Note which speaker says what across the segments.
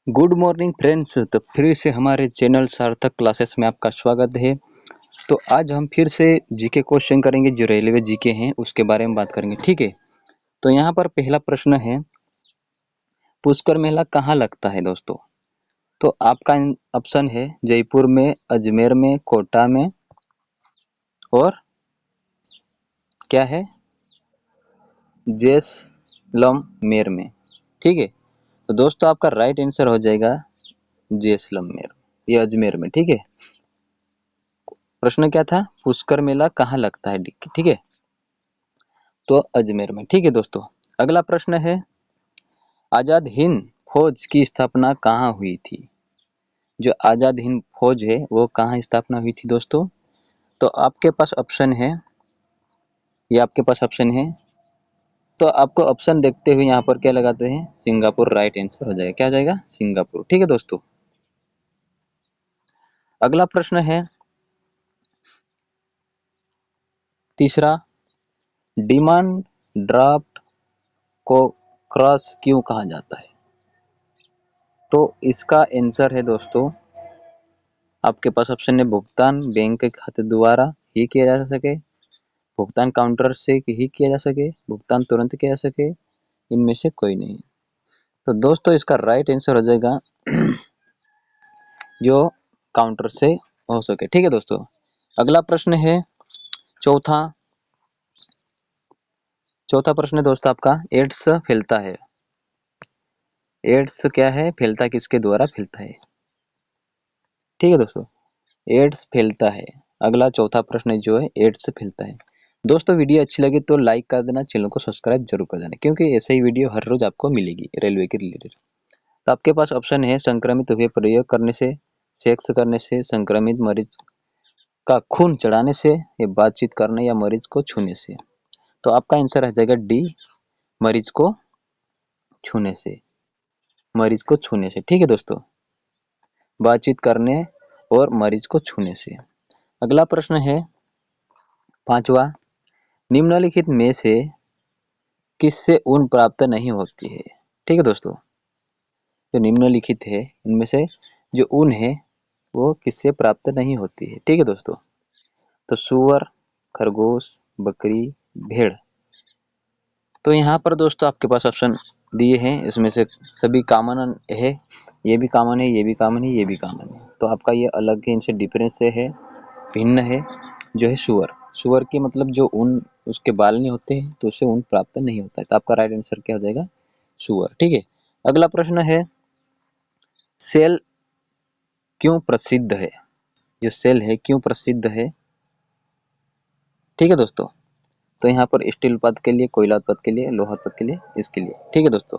Speaker 1: Good morning friends. तो फिर से हमारे चैनल सार्थक क्लासेस में आपका स्वागत है। तो आज हम फिर से जीके क्वेश्चन करेंगे, जो रेलवे जीके हैं उसके बारे में बात करेंगे। ठीक है, तो यहाँ पर पहला प्रश्न है, पुष्कर मेला कहाँ लगता है दोस्तों? तो आपका ऑप्शन है जयपुर में, अजमेर में, कोटा में और क्या है, जैसलमेर में। ठीक है, तो दोस्तों आपका राइट आंसर हो जाएगा जैसलमेर, ये अजमेर में। ठीक है, प्रश्न क्या था, पुष्कर मेला कहाँ लगता है? ठीक है, तो अजमेर में। ठीक है दोस्तों, अगला प्रश्न है, आजाद हिंद फौज की स्थापना कहाँ हुई थी? जो आजाद हिंद फौज है वो कहाँ स्थापना हुई थी दोस्तों? तो आपके पास ऑप्शन है, ये आपके पास ऑप्शन है, तो आपको ऑप्शन देखते हुए यहाँ पर क्या लगाते हैं, सिंगापुर राइट आंसर हो जाएगा। क्या हो जाएगा? सिंगापुर। ठीक है दोस्तों, अगला प्रश्न है तीसरा, डिमांड ड्राफ्ट को क्रॉस क्यों कहा जाता है? तो इसका आंसर है दोस्तों, आपके पास ऑप्शन है, भुगतान बैंक के खाते द्वारा ही किया जा सके, भुगतान काउंटर से ही किया जा सके, भुगतान तुरंत किया जा सके, इनमें से कोई नहीं। तो दोस्तों इसका राइट आंसर हो जाएगा जो काउंटर से हो सके। ठीक है दोस्तों, अगला प्रश्न है चौथा चौथा प्रश्न है दोस्तों आपका, एड्स फैलता है, एड्स क्या है, फैलता किसके द्वारा फैलता है? ठीक है दोस्तों, एड्स फैलता है। अगला चौथा प्रश्न जो है, एड्स फैलता है। दोस्तों वीडियो अच्छी लगे तो लाइक कर देना, चैनल को सब्सक्राइब जरूर कर देना, क्योंकि ऐसे ही वीडियो हर रोज आपको मिलेगी रेलवे के रिलेटेड। तो आपके पास ऑप्शन है, संक्रमित हुए प्रयोग करने से, सेक्स करने से, संक्रमित मरीज का खून चढ़ाने से, या बातचीत करने या मरीज को छूने से। तो आपका आंसर आ जाएगा डी, मरीज को छूने से, मरीज को छूने से। ठीक है दोस्तों, बातचीत करने और मरीज को छूने से। अगला प्रश्न है पांचवा, निम्नलिखित में से किससे ऊन प्राप्त नहीं होती है? ठीक है दोस्तों, जो निम्नलिखित है इनमें से जो ऊन है वो किससे प्राप्त नहीं होती है? ठीक है दोस्तों, तो सुअर, खरगोश, बकरी, भेड़। तो यहाँ पर दोस्तों आपके पास ऑप्शन दिए हैं, इसमें से सभी कॉमन है, ये भी कॉमन है, ये भी कॉमन है, ये भी कॉमन है। तो आपका ये अलग है, इनसे डिफरेंस है, भिन्न है, जो है सुअर। सुअर की मतलब जो ऊन उसके बाल नहीं होते हैं तो उसे ऊन प्राप्त नहीं होता है। तो आपका राइट आंसर क्या हो जाएगा? सुअर। ठीक है, अगला प्रश्न है, सेल क्यों प्रसिद्ध है? जो सेल है क्यों प्रसिद्ध है? ठीक है दोस्तों, तो यहाँ पर स्टील उत्पाद के लिए, कोयला उत्पाद के लिए, लोहा उत्पाद के लिए, इसके लिए। ठीक है दोस्तों,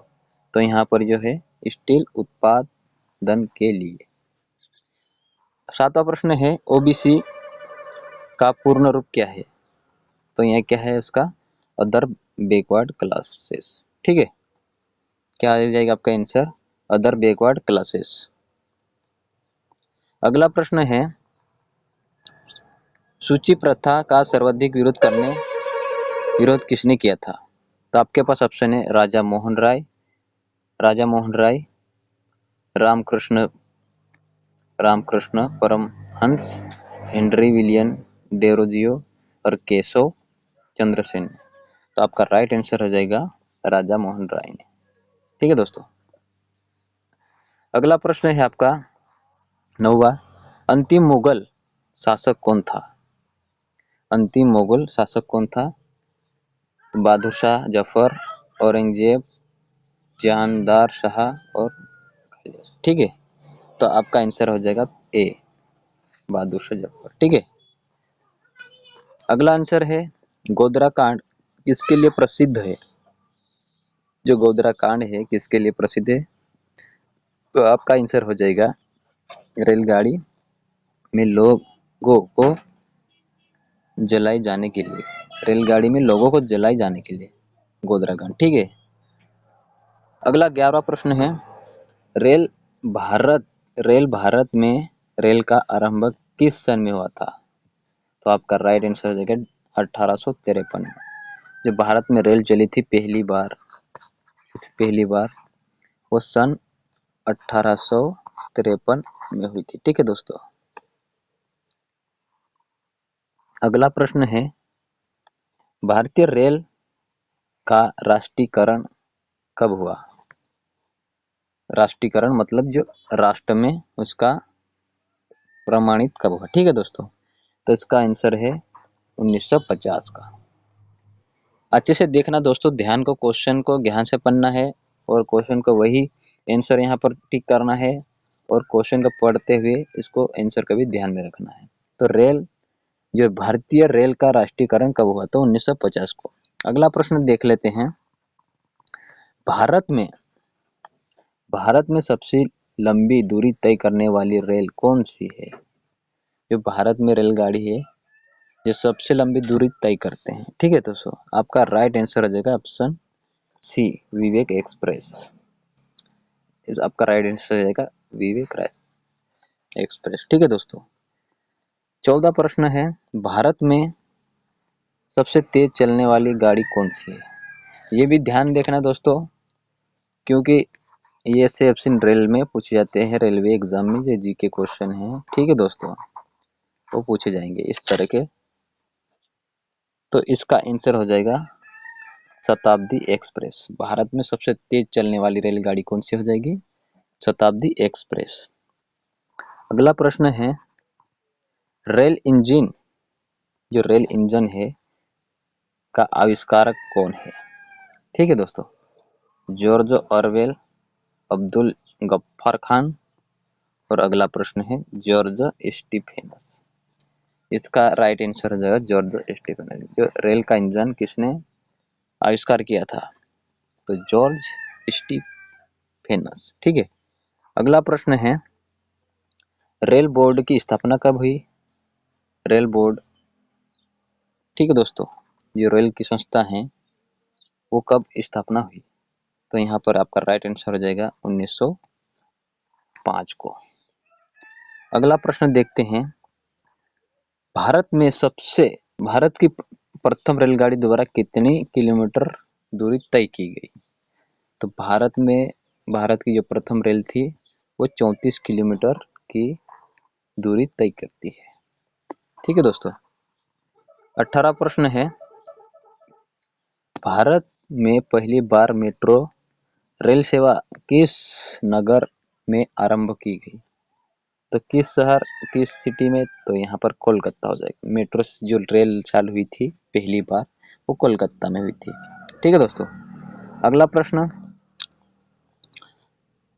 Speaker 1: तो यहाँ पर जो है स्टील उत्पादन के लिए। सातवां प्रश्न है, ओबीसी का पूर्ण रूप क्या है? तो यहाँ क्या है उसका, अदर बैकवर्ड क्लासेस। ठीक है, क्या आ जाएगा आपका आंसर? Other backward classes. अगला प्रश्न है, सूची प्रथा का सर्वाधिक विरोध किसने किया था? तो आपके पास ऑप्शन है, Raja Mohan Roy, Ramakrishna Ramakrishna Paramhansa, Henry William Derozio और केशव चंद्र सेन। तो आपका राइट आंसर हो जाएगा राजा मोहन राय ने। ठीक है दोस्तों, अगला प्रश्न है आपका नौवा, अंतिम मुगल शासक कौन था? अंतिम मुगल शासक कौन था? बहादुर शाह जफर, औरंगजेब, जहानदार शाह और खलीफा। ठीक है, तो आपका आंसर हो जाएगा ए, बहादुर शाह जफर। ठीक है, अगला आंसर है, गोधरा कांड किसके लिए प्रसिद्ध है? जो गोधरा कांड है किसके लिए प्रसिद्ध है? तो आपका आंसर हो जाएगा, रेलगाड़ी में लोगों को जलाए जाने के लिए, रेलगाड़ी में लोगों को जलाए जाने के लिए गोधरा कांड। ठीक है, अगला 11वां प्रश्न है, रेल भारत रेल भारत में रेल का आरंभ किस सन में हुआ था? तो आपका राइट आंसर हो जाएगा 1853। जब भारत में रेल चली थी पहली बार वो सन 1853 में हुई थी। ठीक है दोस्तों। अगला प्रश्न है, भारतीय रेल का राष्ट्रीयकरण कब हुआ? राष्ट्रीयकरण मतलब जो राष्ट्र में उसका प्रमाणित कब हुआ? ठीक है दोस्तों। तो इसका आंसर है 1950 का। अच्छे से देखना दोस्तों, ध्यान को, क्वेश्चन को ध्यान से पढ़ना है और क्वेश्चन को वही आंसर यहाँ पर टिक करना है और क्वेश्चन को पढ़ते हुए इसको आंसर का भी ध्यान में रखना है। तो रेल, जो भारतीय रेल का राष्ट्रीयकरण कब हुआ? तो 1950 को। अगला प्रश्न देख लेते हैं, भारत में सबसे लंबी दूरी तय करने वाली रेल कौन सी है? जो भारत में रेलगाड़ी है जो सबसे लंबी दूरी तय करते हैं। ठीक है दोस्तों, आपका राइट आंसर हो जाएगा ऑप्शन सी, विवेक एक्सप्रेस। आपका राइट आंसर हो जाएगा विवेक एक्सप्रेस। ठीक है दोस्तों। 14 प्रश्न है, भारत में सबसे तेज चलने वाली गाड़ी कौन सी है? ये भी ध्यान देखना दोस्तों, क्योंकि ये से ऑप्शन रेल में पूछे जाते हैं, रेलवे एग्जाम में जो जीके क्वेश्चन है। ठीक है दोस्तों, वो पूछे जाएंगे इस तरह के। तो इसका आंसर हो जाएगा शताब्दी एक्सप्रेस। भारत में सबसे तेज चलने वाली रेलगाड़ी कौन सी हो जाएगी? शताब्दी एक्सप्रेस। अगला प्रश्न है, रेल इंजन, जो रेल इंजन है का आविष्कारक कौन है? ठीक है दोस्तों, जॉर्ज ऑरवेल, अब्दुल गफ्फार खान और अगला प्रश्न है जॉर्ज स्टीफेनस। इसका राइट आंसर हो जाएगा जॉर्ज स्टीफेनस। जो रेल का इंजन किसने आविष्कार किया था? तो जॉर्ज स्टीफेनस। ठीक है। अगला प्रश्न है, रेल बोर्ड की स्थापना कब हुई? रेल बोर्ड, ठीक है दोस्तों, जो रेल की संस्था है वो कब स्थापना हुई? तो यहाँ पर आपका राइट आंसर हो जाएगा 1905 को। अगला प्रश्न देखते हैं, भारत की प्रथम रेलगाड़ी द्वारा कितनी किलोमीटर दूरी तय की गई? तो भारत की जो प्रथम रेल थी वो 34 किलोमीटर की दूरी तय करती है। ठीक है दोस्तों। 18 प्रश्न है, भारत में पहली बार मेट्रो रेल सेवा किस नगर में आरंभ की गई? तो किस शहर, किस सिटी में? तो यहाँ पर कोलकाता हो जाएगा। मेट्रो जो रेल चालू हुई थी पहली बार वो कोलकाता में हुई थी। ठीक है दोस्तों। अगला प्रश्न,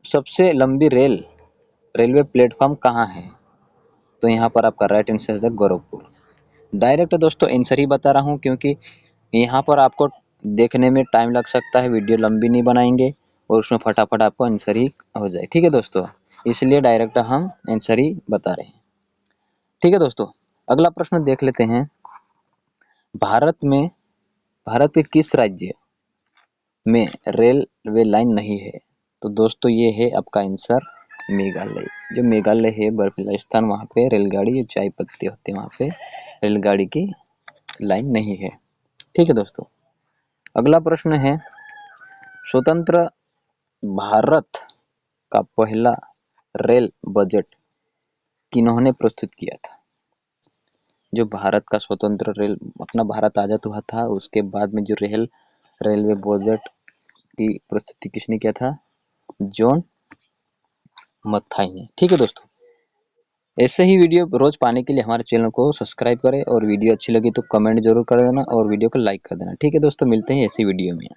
Speaker 1: सबसे लंबी रेलवे प्लेटफॉर्म कहाँ है? तो यहाँ पर आपका राइट आंसर है गोरखपुर। डायरेक्ट दोस्तों आंसर ही बता रहा हूँ, क्योंकि यहाँ पर आपको देखने में टाइम लग सकता है, वीडियो लंबी नहीं बनाएंगे और उसमें फटाफट आपको आंसर ही हो जाए। ठीक है दोस्तों, इसलिए डायरेक्ट हम आंसर ही बता रहे हैं। ठीक है दोस्तों। अगला प्रश्न देख लेते हैं, भारत के किस राज्य में रेलवे लाइन नहीं है? तो दोस्तों ये है आपका आंसर मेघालय। जो मेघालय है बर्फीला स्थान, वहाँ पे रेलगाड़ी, चाय पत्ती होते हैं, वहाँ पे रेलगाड़ी की लाइन नहीं है। ठीक है दोस्तों। अगला प्रश्न है, स्वतंत्र भारत का पहला रेल बजट किन्होंने प्रस्तुत किया था? जो भारत का स्वतंत्र रेल, अपना भारत आजाद हुआ था उसके बाद में जो रेलवे बजट की प्रस्तुति किसने किया था? जॉन मथाई ने। ठीक है दोस्तों। ऐसे ही वीडियो रोज पाने के लिए हमारे चैनल को सब्सक्राइब करें और वीडियो अच्छी लगी तो कमेंट जरूर कर देना और वीडियो को लाइक कर देना। ठीक है दोस्तों, मिलते हैं ऐसी वीडियो में।